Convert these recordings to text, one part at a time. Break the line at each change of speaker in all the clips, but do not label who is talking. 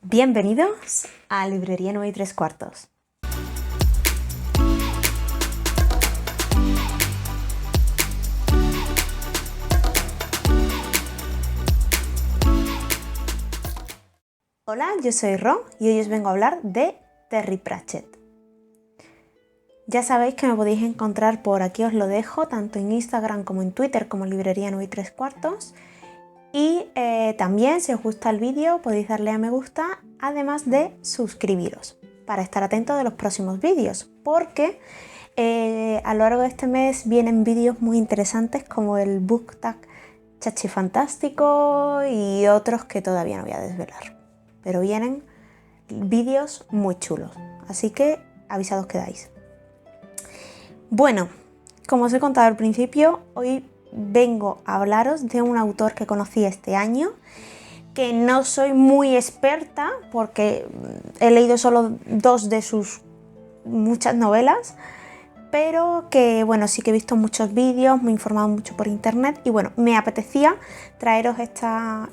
Bienvenidos a Librería 9 y 3/4. Hola, yo soy Ro y hoy os vengo a hablar de Terry Pratchett. Ya sabéis que me podéis encontrar por aquí, os lo dejo, tanto en Instagram como en Twitter como Librería 9 y 3/4. Y también, si os gusta el vídeo, podéis darle a me gusta, además de suscribiros, para estar atentos de los próximos vídeos, porque a lo largo de este mes vienen vídeos muy interesantes como el Book Tag Chachi Fantástico y otros que todavía no voy a desvelar. Pero vienen vídeos muy chulos, así que avisados quedáis. Bueno, como os he contado al principio, hoy vengo a hablaros de un autor que conocí este año, que no soy muy experta porque he leído solo 2 de sus muchas novelas, pero que bueno, sí que he visto muchos vídeos, me he informado mucho por internet y bueno, me apetecía traeros esta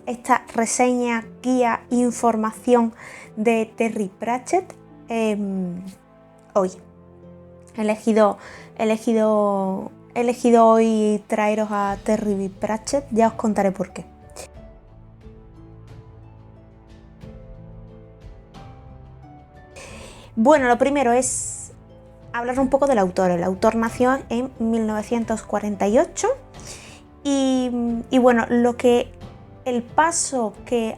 reseña, guía, información de Terry Pratchett hoy. He elegido hoy traeros a Terry Pratchett, ya os contaré por qué. Bueno, lo primero es hablar un poco del autor. El autor nació en 1948 y bueno, el paso que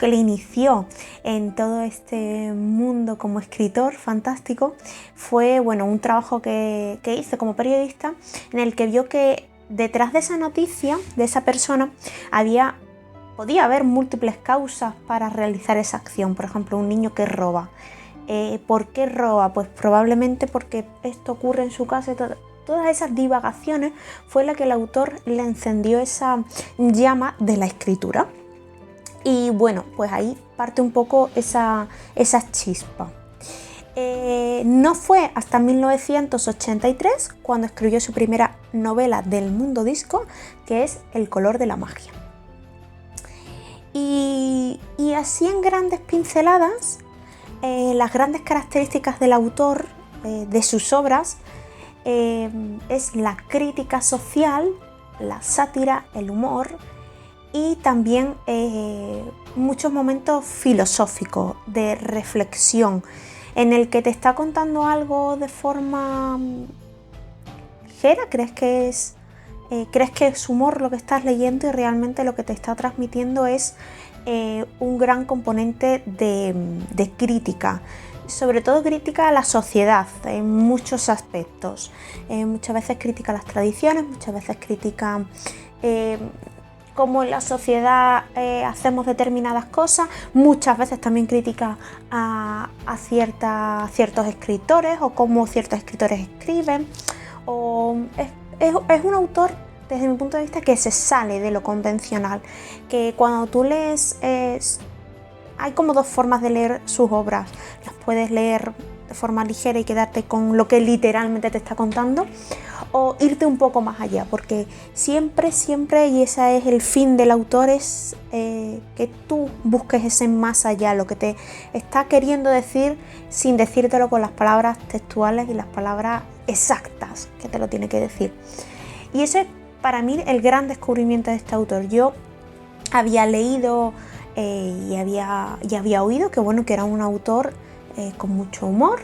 le inició en todo este mundo como escritor fantástico fue bueno, un trabajo que hizo como periodista, en el que vio que detrás de esa noticia, de esa persona, podía haber múltiples causas para realizar esa acción. Por ejemplo, un niño que roba. ¿Por qué roba? Pues probablemente porque esto ocurre en su casa y todas esas divagaciones fue la que el autor le encendió esa llama de la escritura. Y bueno, pues ahí parte un poco esa chispa. No fue hasta 1983 cuando escribió su primera novela del mundo disco, que es El color de la magia. Y así en grandes pinceladas, las grandes características del autor, de sus obras, es la crítica social, la sátira, el humor y también muchos momentos filosóficos de reflexión en el que te está contando algo de forma ligera. ¿Crees que es humor lo que estás leyendo y realmente lo que te está transmitiendo es un gran componente de crítica, sobre todo crítica a la sociedad en muchos aspectos? Muchas veces critica las tradiciones, muchas veces critica cómo en la sociedad hacemos determinadas cosas, muchas veces también critica a ciertos escritores o cómo ciertos escritores escriben. Es un autor, desde mi punto de vista, que se sale de lo convencional, que cuando tú lees, hay como 2 formas de leer sus obras. Las puedes leer de forma ligera y quedarte con lo que literalmente te está contando, o irte un poco más allá, porque siempre, y ese es el fin del autor, es que tú busques ese más allá, lo que te está queriendo decir sin decírtelo con las palabras textuales y las palabras exactas que te lo tiene que decir. Y ese es para mí el gran descubrimiento de este autor. Yo había leído y había oído que era un autor con mucho humor,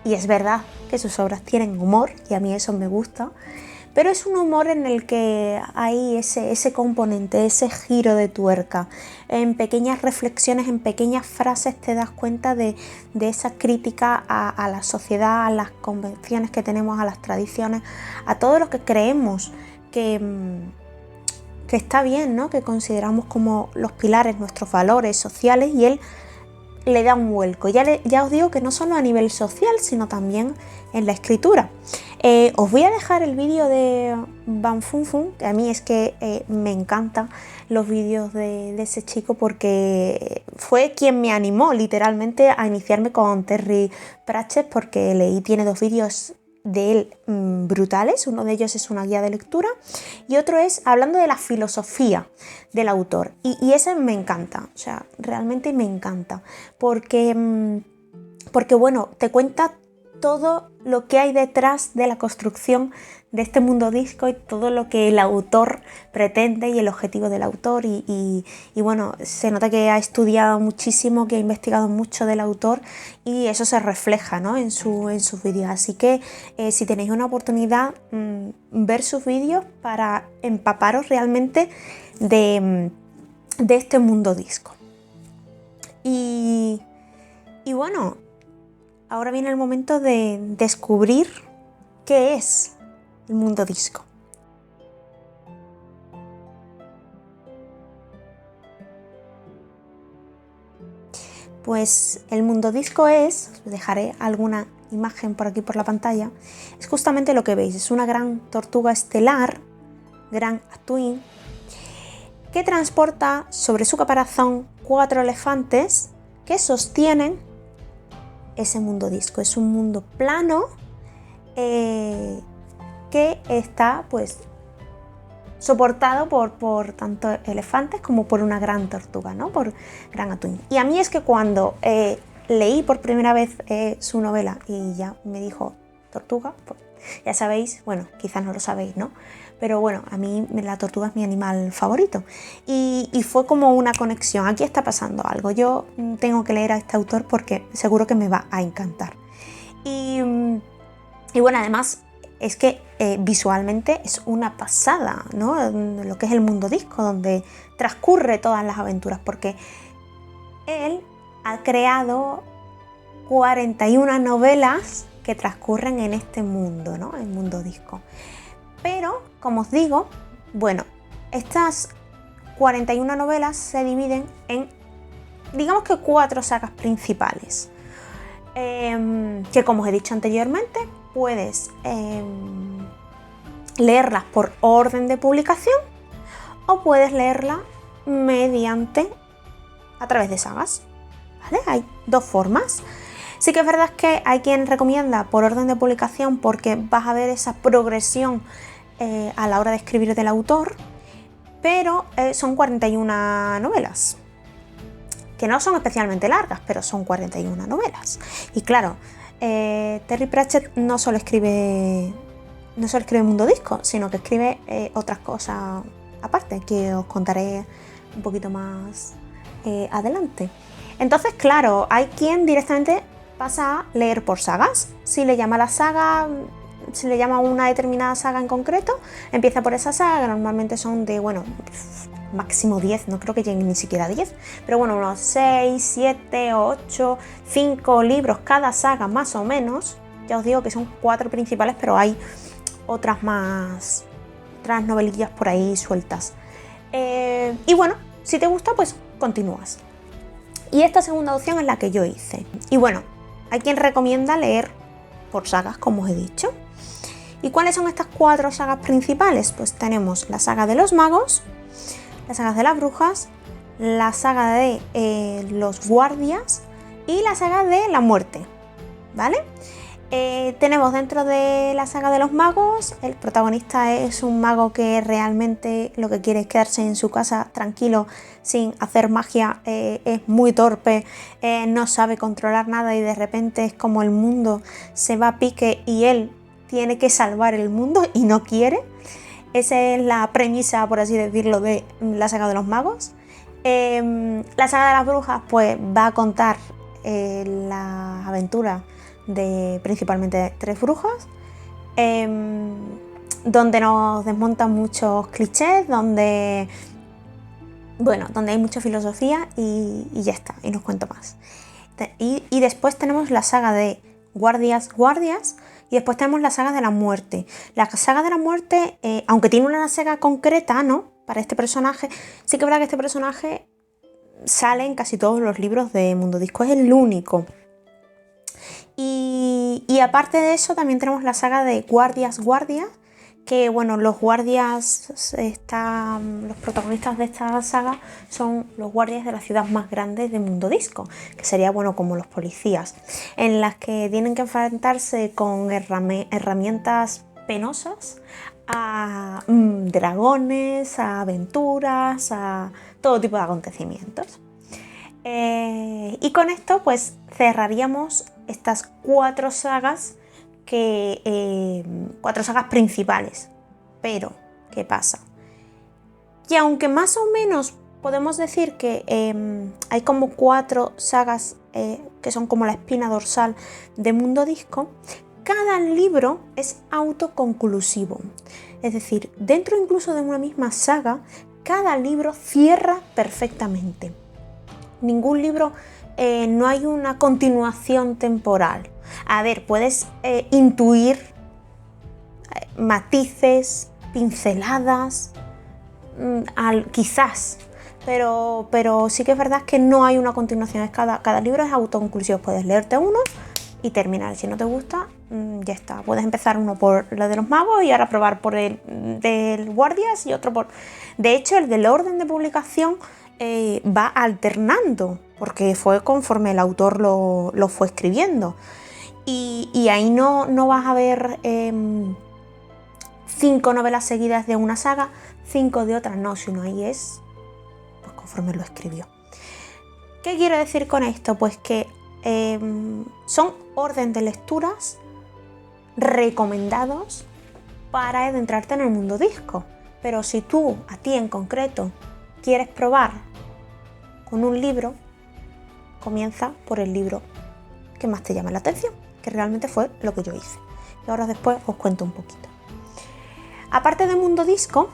y es verdad que sus obras tienen humor y a mí eso me gusta, pero es un humor en el que hay ese componente, ese giro de tuerca. En pequeñas reflexiones, en pequeñas frases te das cuenta de esa crítica a la sociedad, a las convenciones que tenemos, a las tradiciones, a todo lo que creemos que está bien, ¿no? Que consideramos como los pilares, nuestros valores sociales, y él le da un vuelco. Ya os digo que no solo a nivel social, sino también en la escritura. Os voy a dejar el vídeo de Van Fun Fun, que a mí es que me encantan los vídeos de ese chico, porque fue quien me animó literalmente a iniciarme con Terry Pratchett, porque tiene 2 vídeos de él brutales. Uno de ellos es una guía de lectura y otro es hablando de la filosofía del autor. Y ese me encanta, o sea, realmente me encanta, porque bueno, te cuenta todo lo que hay detrás de la construcción de este mundo disco y todo lo que el autor pretende y el objetivo del autor y bueno, se nota que ha estudiado muchísimo, que ha investigado mucho del autor y eso se refleja, ¿no?, en sus vídeos. Así que si tenéis una oportunidad, ver sus vídeos para empaparos realmente de este mundo disco. Y bueno, ahora viene el momento de descubrir qué es el mundo disco. Pues el mundo disco os dejaré alguna imagen por aquí por la pantalla, es justamente lo que veis, es una gran tortuga estelar, Grand Atuin, que transporta sobre su caparazón 4 elefantes que sostienen ese mundo disco. Es un mundo plano que está pues soportado por tanto elefantes como por una gran tortuga, ¿no?, por Grand Atuin. Y a mí es que cuando leí por primera vez su novela y ya me dijo tortuga, pues ya sabéis, bueno, quizás no lo sabéis, ¿no?, pero bueno, a mí la tortuga es mi animal favorito y fue como una conexión. Aquí está pasando algo, yo tengo que leer a este autor porque seguro que me va a encantar. Y bueno, además es que visualmente es una pasada, ¿no?, lo que es el mundo disco, donde transcurre todas las aventuras, porque él ha creado 41 novelas que transcurren en este mundo, ¿no?, el mundo disco. Pero, como os digo, bueno, estas 41 novelas se dividen en, digamos que 4 sagas principales, que como os he dicho anteriormente, puedes leerlas por orden de publicación o puedes leerla a través de sagas, ¿vale? Hay 2 formas. Sí que es verdad que hay quien recomienda por orden de publicación porque vas a ver esa progresión a la hora de escribir del autor, pero son 41 novelas, que no son especialmente largas, pero son 41 novelas. Y claro, Terry Pratchett no solo escribe mundo disco, sino que escribe otras cosas aparte, que os contaré un poquito más adelante. Entonces, claro, hay quien directamente pasa a leer por sagas. Si le llama una determinada saga en concreto, empieza por esa saga, que normalmente son de, bueno, máximo 10, no creo que lleguen ni siquiera a 10, pero bueno, unos 6, 7, 8, 5 libros cada saga más o menos. Ya os digo que son 4 principales, pero hay otras novelillas por ahí sueltas. Y bueno, si te gusta, pues continúas. Y esta segunda opción es la que yo hice. Y bueno, hay quien recomienda leer por sagas, como os he dicho. ¿Y cuáles son estas 4 sagas principales? Pues tenemos la saga de los magos, la saga de las brujas, la saga de los guardias y la saga de la muerte, ¿vale? Tenemos dentro de la saga de los magos, el protagonista es un mago que realmente lo que quiere es quedarse en su casa tranquilo sin hacer magia, es muy torpe, no sabe controlar nada y de repente es como el mundo se va a pique y él tiene que salvar el mundo y no quiere. Esa es la premisa, por así decirlo, de la saga de los magos. La saga de las brujas pues va a contar la aventura de principalmente 3 brujas, donde nos desmontan muchos clichés, donde hay mucha filosofía y ya está, y no os cuento más. Y después tenemos la saga de guardias, y después tenemos la saga de la muerte. La saga de la muerte, aunque tiene una saga concreta, ¿no?, para este personaje, sí que es verdad que este personaje sale en casi todos los libros de Mundo Disco, es el único. Y aparte de eso también tenemos la saga de guardias, que bueno, los guardias, los protagonistas de esta saga son los guardias de las ciudades más grandes de Mundo Disco, que sería bueno como los policías, en las que tienen que enfrentarse con herramientas penosas a dragones, a aventuras, a todo tipo de acontecimientos. Y con esto pues cerraríamos estas 4 sagas cuatro sagas principales. Pero, ¿qué pasa? Que aunque más o menos podemos decir que hay como 4 sagas que son como la espina dorsal de Mundo Disco, cada libro es autoconclusivo. Es decir, dentro incluso de una misma saga, cada libro cierra perfectamente. Ningún libro, no hay una continuación temporal. A ver, puedes intuir matices, pinceladas, quizás, pero sí que es verdad que no hay una continuación. Cada libro es autoconclusivo. Puedes leerte uno y terminar. Si no te gusta, ya está. Puedes empezar uno por lo de los magos y ahora probar por el del guardias y otro por... De hecho, el del orden de publicación va alternando, porque fue conforme el autor lo fue escribiendo. Y ahí no vas a ver 5 novelas seguidas de una saga, 5 de otras, no, sino ahí es pues conforme lo escribió. ¿Qué quiero decir con esto? Pues que son orden de lecturas recomendados para adentrarte en el Mundo Disco. Pero si tú, a ti en concreto, quieres probar con un libro, comienza por el libro que más te llama la atención, que realmente fue lo que yo hice. Y ahora después os cuento un poquito. Aparte de Mundo Disco,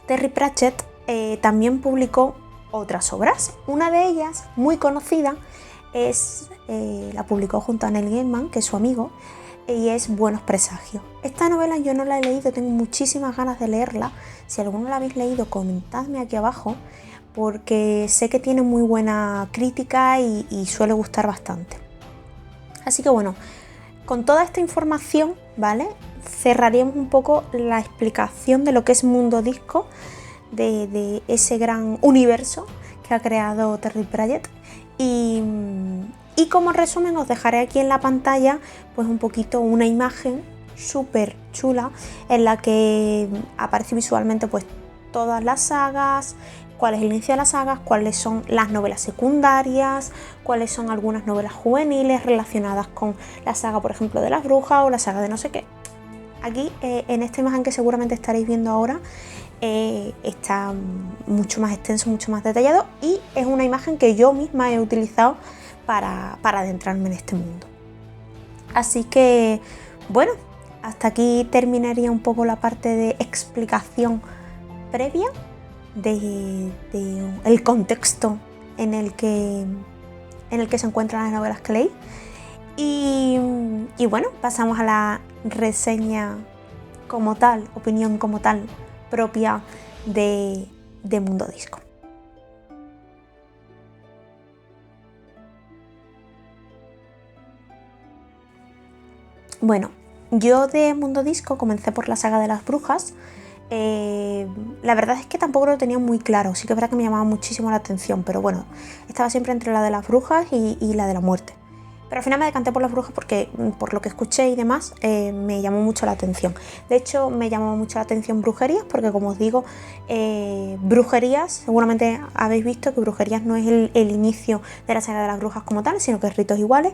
Terry Pratchett también publicó otras obras. Una de ellas, muy conocida, la publicó junto a Neil Gaiman, que es su amigo, y es Buenos Presagios. Esta novela yo no la he leído, tengo muchísimas ganas de leerla. Si alguno la habéis leído, comentadme aquí abajo, porque sé que tiene muy buena crítica y suele gustar bastante. Así que bueno, con toda esta información, ¿vale? Cerraríamos un poco la explicación de lo que es Mundo Disco, de ese gran universo que ha creado Terry Pratchett. Y como resumen os dejaré aquí en la pantalla pues un poquito una imagen súper chula en la que aparece visualmente pues todas las sagas, cuál es el inicio de las sagas, cuáles son las novelas secundarias, cuáles son algunas novelas juveniles relacionadas con la saga, por ejemplo, de las brujas o la saga de no sé qué. Aquí en esta imagen que seguramente estaréis viendo ahora está mucho más extenso, mucho más detallado, y es una imagen que yo misma he utilizado para adentrarme en este mundo. Así que bueno, hasta aquí terminaría un poco la parte de explicación previa de el contexto en el que se encuentran las novelas que leí. Y bueno, pasamos a la reseña como tal, opinión como tal propia de Mundo Disco. Bueno, yo de Mundo Disco comencé por la saga de las brujas. La verdad es que tampoco lo tenía muy claro, sí que es verdad que me llamaba muchísimo la atención, pero bueno, estaba siempre entre la de las brujas y la de la muerte. Pero al final me decanté por las brujas porque, por lo que escuché y demás, me llamó mucho la atención. De hecho, me llamó mucho la atención Brujerías, porque como os digo, Brujerías, seguramente habéis visto que Brujerías no es el inicio de la saga de las brujas como tal, sino que es Ritos Iguales.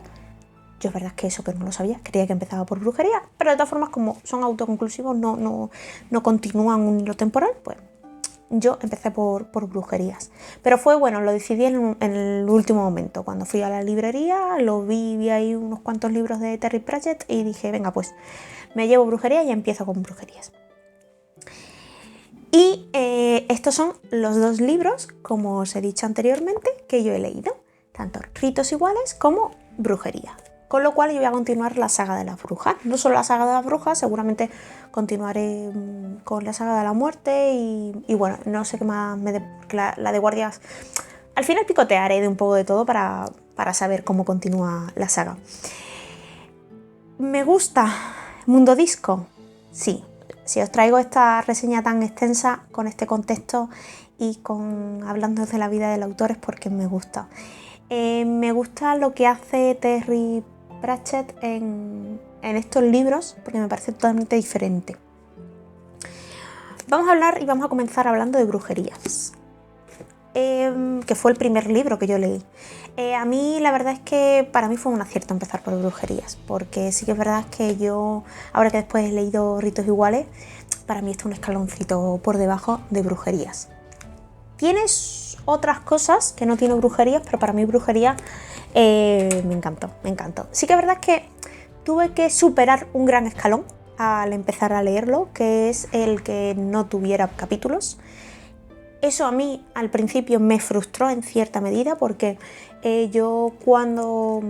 Yo es verdad que eso que no lo sabía, creía que empezaba por Brujería, pero de todas formas, como son autoconclusivos, no continúan un hilo temporal, pues yo empecé por Brujerías. Pero fue bueno, lo decidí en el último momento. Cuando fui a la librería, vi ahí unos cuantos libros de Terry Pratchett y dije, venga, pues me llevo Brujerías y empiezo con Brujerías. Y estos son los 2 libros, como os he dicho anteriormente, que yo he leído, tanto Ritos Iguales como Brujerías. Con lo cual yo voy a continuar la saga de las brujas. No solo la saga de las brujas, seguramente continuaré con la saga de la muerte y bueno, no sé qué más la de guardias. Al final picotearé de un poco de todo para saber cómo continúa la saga. ¿Me gusta Mundo Disco? Sí, si os traigo esta reseña tan extensa con este contexto y hablando de la vida del autor es porque me gusta. Me gusta lo que hace Terry Pratchett en estos libros porque me parece totalmente diferente. Vamos a hablar y vamos a comenzar hablando de Brujerías, que fue el primer libro que yo leí. A mí la verdad es que para mí fue un acierto empezar por Brujerías, porque sí que es verdad que yo, ahora que después he leído Ritos Iguales, para mí está un escaloncito por debajo de Brujerías. Tienes otras cosas que no tiene Brujerías, pero para mí Brujerías me encantó. Sí que es verdad que tuve que superar un gran escalón al empezar a leerlo, que es el que no tuviera capítulos. Eso a mí al principio me frustró en cierta medida porque yo cuando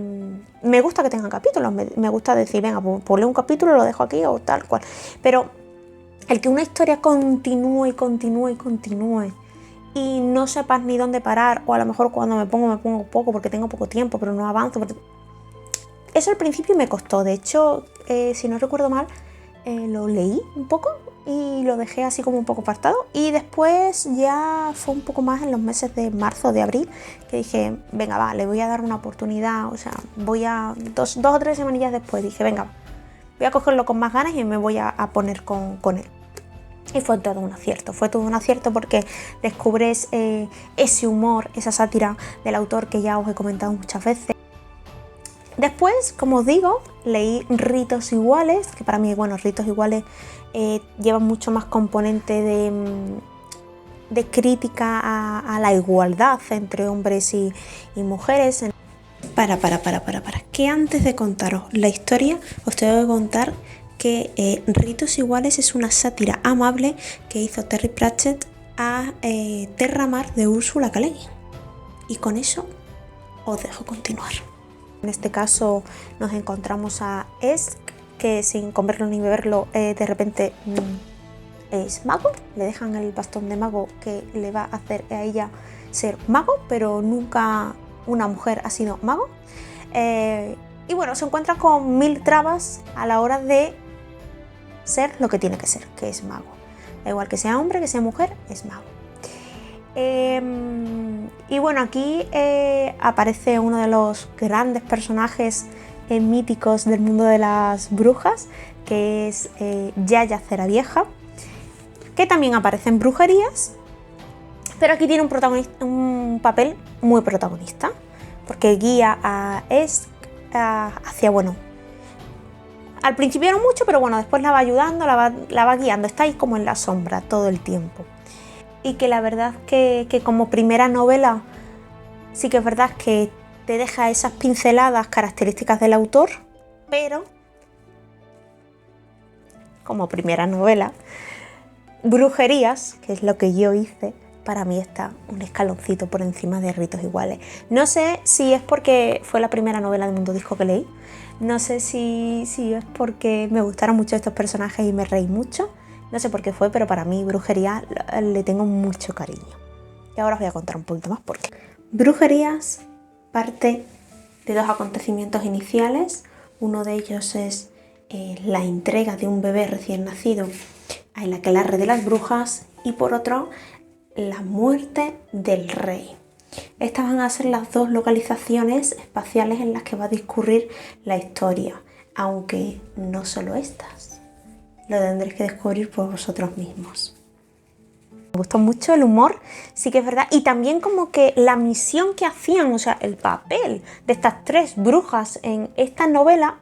me gusta que tengan capítulos, me gusta decir, venga, pues leo un capítulo, lo dejo aquí o tal cual. Pero el que una historia continúe y no sepas ni dónde parar, o a lo mejor cuando me pongo poco porque tengo poco tiempo, pero no avanzo. Eso al principio me costó. De hecho, si no recuerdo mal, lo leí un poco y lo dejé así como un poco apartado, y después ya fue un poco más en los meses de marzo, de abril, que dije, venga, va, le voy a dar una oportunidad. O sea, voy a dos o tres semanillas después dije, venga, voy a cogerlo con más ganas y me voy a poner con él. Y fue todo un acierto porque descubres ese humor, esa sátira del autor que ya os he comentado muchas veces. Después, como os digo, leí Ritos Iguales, que para mí, bueno, Ritos Iguales llevan mucho más componente de crítica a la igualdad entre hombres y mujeres. Para, que antes de contaros la historia, os tengo que contar que Ritos Iguales es una sátira amable que hizo Terry Pratchett a Terra Mar de Úrsula K. Le Guin. Y con eso os dejo continuar. En este caso nos encontramos a Esk, que sin comerlo ni beberlo de repente es mago. Le dejan el bastón de mago que le va a hacer a ella ser mago, pero nunca una mujer ha sido mago. Y bueno, se encuentra con 1000 trabas a la hora de ser lo que tiene que ser, que es mago. Da igual que sea hombre, que sea mujer, es mago. Y bueno, aquí aparece uno de los grandes personajes míticos del mundo de las brujas, que es Yaya Ceravieja, que también aparece en Brujerías, pero aquí tiene un papel muy protagonista, porque guía a Esk hacia, bueno, al principio no mucho, pero bueno, después la va ayudando, la va guiando, está ahí como en la sombra todo el tiempo. Y que la verdad que como primera novela sí que es verdad que te deja esas pinceladas características del autor, pero como primera novela, Brujerías, que es lo que yo hice, para mí está un escaloncito por encima de Ritos Iguales. No sé si es porque fue la primera novela de Mundo Disco que leí, no sé si es porque me gustaron mucho estos personajes y me reí mucho. No sé por qué fue, pero para mí Brujerías le tengo mucho cariño. Y ahora os voy a contar un poquito más por qué. Brujerías parte de dos acontecimientos iniciales. Uno de ellos es la entrega de un bebé recién nacido a la aquelarre de las brujas, y por otro, la muerte del rey. Estas van a ser las dos localizaciones espaciales en las que va a discurrir la historia, aunque no solo estas. Lo tendréis que descubrir por vosotros mismos. Me gustó mucho el humor, sí que es verdad, y también como que la misión que hacían, o sea, el papel de estas tres brujas en esta novela,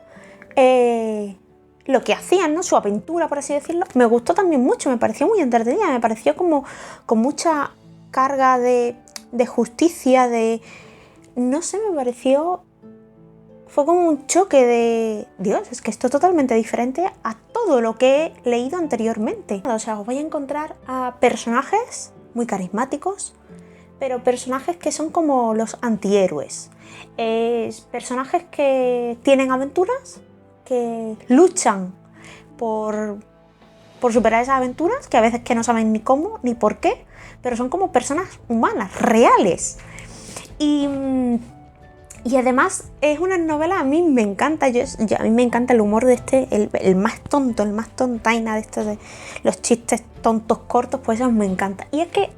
lo que hacían, ¿no? Su aventura, por así decirlo, me gustó también mucho, me pareció muy entretenida, me pareció como con mucha carga de justicia, no sé, me pareció... Fue como un choque de... Dios, es que esto es totalmente diferente a todo lo que he leído anteriormente. O sea, os voy a encontrar a personajes muy carismáticos, pero personajes que son como los antihéroes. Personajes que tienen aventuras, que luchan por superar esas aventuras, que a veces que no saben ni cómo, ni por qué, pero son como personas humanas, reales. Y Y además es una novela, a mí me encanta, a mí me encanta el humor de el más tonto, el más tontaina de los chistes tontos cortos, pues eso me encanta. Y es que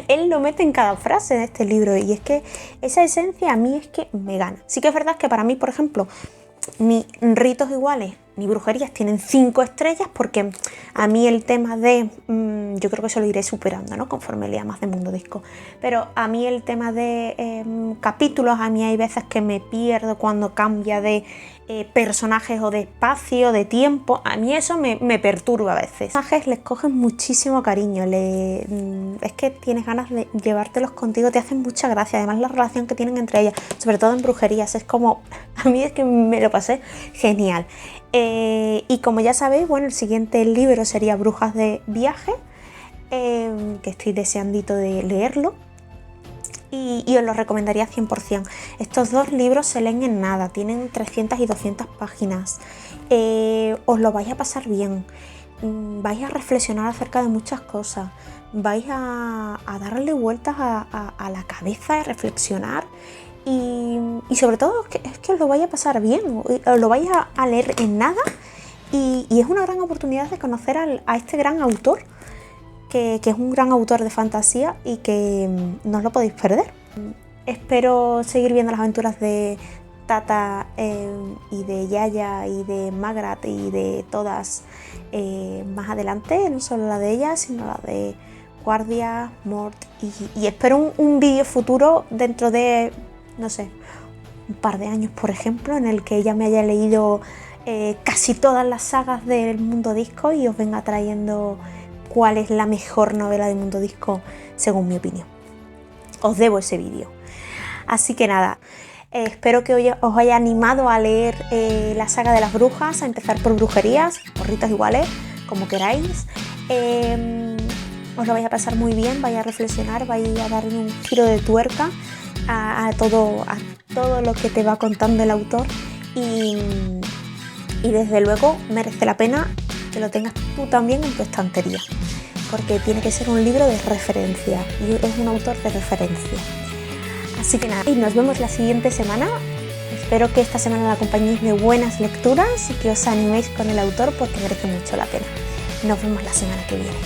él lo mete en cada frase de este libro, y es que esa esencia a mí es que me gana. Sí que es verdad que para mí, por ejemplo, ni Ritos Iguales ni Brujerías tienen 5 estrellas, porque a mí el tema de... yo creo que eso lo iré superando, ¿no?, conforme lea más de Mundo Disco. Pero a mí el tema de capítulos, a mí hay veces que me pierdo cuando cambia de personajes o de espacio, de tiempo. A mí eso me perturba a veces. Los personajes les cogen muchísimo cariño, es que tienes ganas de llevártelos contigo, te hacen mucha gracia. Además la relación que tienen entre ellas, sobre todo en Brujerías, es como... A mí es que me lo pasé genial. Y como ya sabéis, bueno, el siguiente libro sería Brujas de Viaje, que estoy deseandito de leerlo. Y os lo recomendaría 100%. Estos 2 libros se leen en nada, tienen 300 y 200 páginas. Os lo vais a pasar bien, vais a reflexionar acerca de muchas cosas, vais a darle vueltas a la cabeza, a reflexionar. Y sobre todo es que os lo vais a pasar bien, os lo vais a leer en nada, y es una gran oportunidad de conocer a este gran autor, que es un gran autor de fantasía y que no os lo podéis perder. Espero seguir viendo las aventuras de Tata y de Yaya y de Magrat y de todas más adelante, no solo la de ellas, sino la de Guardia, Mort, y espero un vídeo futuro dentro de, no sé, un par de años, por ejemplo, en el que ella me haya leído casi todas las sagas del Mundo Disco y os venga trayendo cuál es la mejor novela de Mundo Disco según mi opinión. Os debo ese vídeo. Así que nada, espero que hoy os haya animado a leer la saga de las brujas, a empezar por Brujerías, por Ritos Iguales, como queráis. Os lo vais a pasar muy bien, vais a reflexionar, vais a darle un giro de tuerca a todo lo que te va contando el autor, y desde luego merece la pena que lo tengas tú también en tu estantería, porque tiene que ser un libro de referencia y es un autor de referencia. Así que nada, y nos vemos la siguiente semana. Espero que esta semana la acompañéis de buenas lecturas y que os animéis con el autor, porque merece mucho la pena. Nos vemos la semana que viene.